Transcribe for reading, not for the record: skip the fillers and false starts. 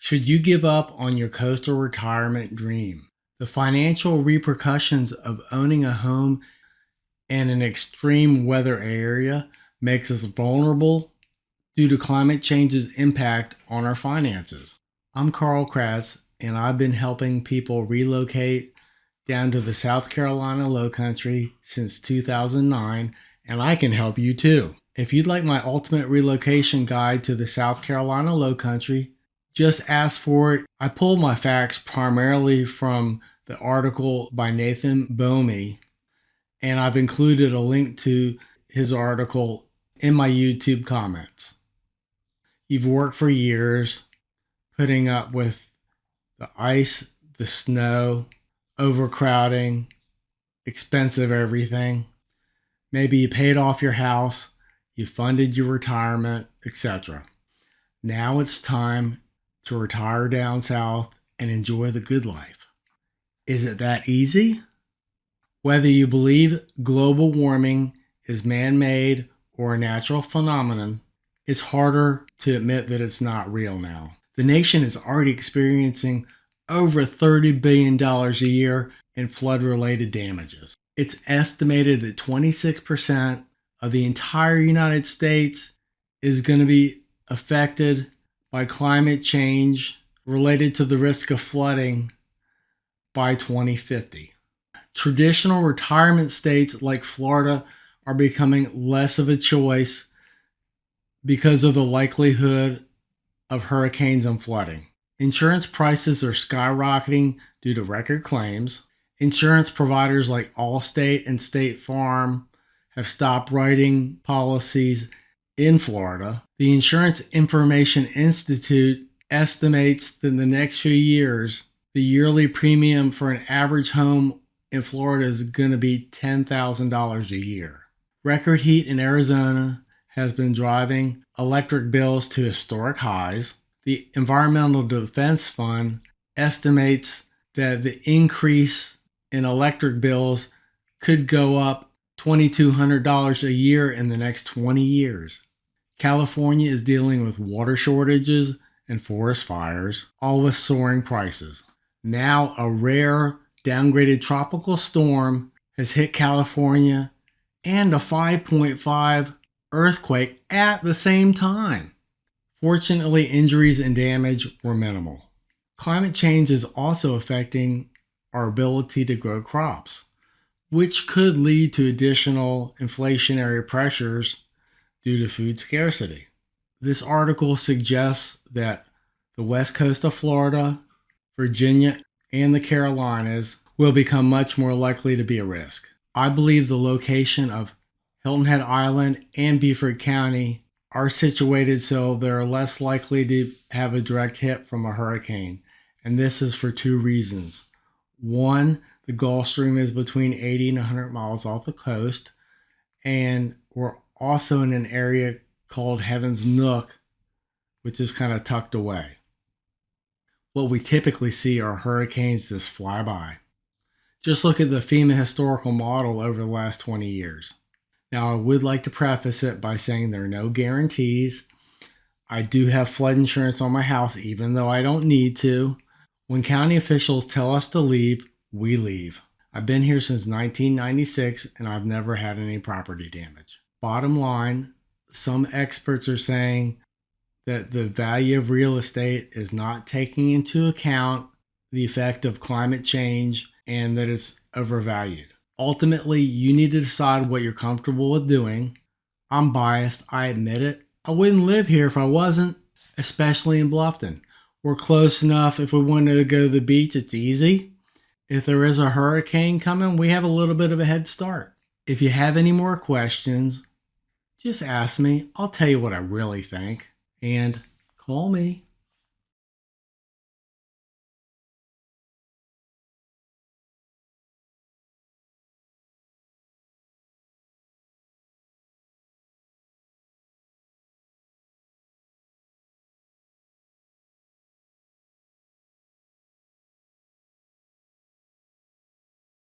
Should you give up on your coastal retirement dream? The financial repercussions of owning a home in an extreme weather area makes us vulnerable due to climate change's impact on our finances. I'm Carl Kratz, and I've been helping people relocate down to the South Carolina Lowcountry since 2009, and I can help you too. If you'd like my ultimate relocation guide to the South Carolina Lowcountry, just ask for it. I pulled my facts primarily from the article by Nathan Bomey, and I've included a link to his article in my YouTube comments. You've worked for years putting up with the ice, the snow, overcrowding, expensive everything. Maybe you paid off your house, you funded your retirement, etc. Now it's time to retire down south and enjoy the good life. Is it that easy? Whether you believe global warming is man-made or a natural phenomenon, it's harder to admit that it's not real now. The nation is already experiencing over $30 billion a year in flood-related damages. It's estimated that 26% of the entire United States is going to be affected by climate change related to the risk of flooding by 2050. Traditional retirement states like Florida are becoming less of a choice because of the likelihood of hurricanes and flooding. Insurance prices are skyrocketing due to record claims. Insurance providers like Allstate and State Farm have stopped writing policies in Florida. The Insurance Information Institute estimates that in the next few years, the yearly premium for an average home in Florida is going to be $10,000 a year. Record heat in Arizona has been driving electric bills to historic highs. The Environmental Defense Fund estimates that the increase in electric bills could go up $2,200 a year in the next 20 years. California is dealing with water shortages and forest fires, all with soaring prices. Now a rare downgraded tropical storm has hit California and a 5.5 earthquake at the same time. Fortunately, injuries and damage were minimal. Climate change is also affecting our ability to grow crops, which could lead to additional inflationary pressures due to food scarcity. This article suggests that the west coast of Florida, Virginia, and the Carolinas will become much more likely to be a risk. I believe the location of Hilton Head Island and Beaufort County are situated so they're less likely to have a direct hit from a hurricane, and this is for two reasons. One, the Gulf Stream is between 80 and 100 miles off the coast, and we're also in an area called Heaven's Nook, which is kind of tucked away. What we typically see are hurricanes that fly by. Just look at the FEMA historical model over the last 20 years. Now, I would like to preface it by saying there are no guarantees. I do have flood insurance on my house, even though I don't need to. When county officials tell us to leave, we leave. I've been here since 1996, and I've never had any property damage. Bottom line, some experts are saying that the value of real estate is not taking into account the effect of climate change and that it's overvalued. Ultimately, you need to decide what you're comfortable with doing. I'm biased, I admit it. I wouldn't live here if I wasn't, especially in Bluffton. We're close enough. If we wanted to go to the beach, it's easy. If there is a hurricane coming, we have a little bit of a head start. If you have any more questions, just ask me. I'll tell you what I really think. And call me.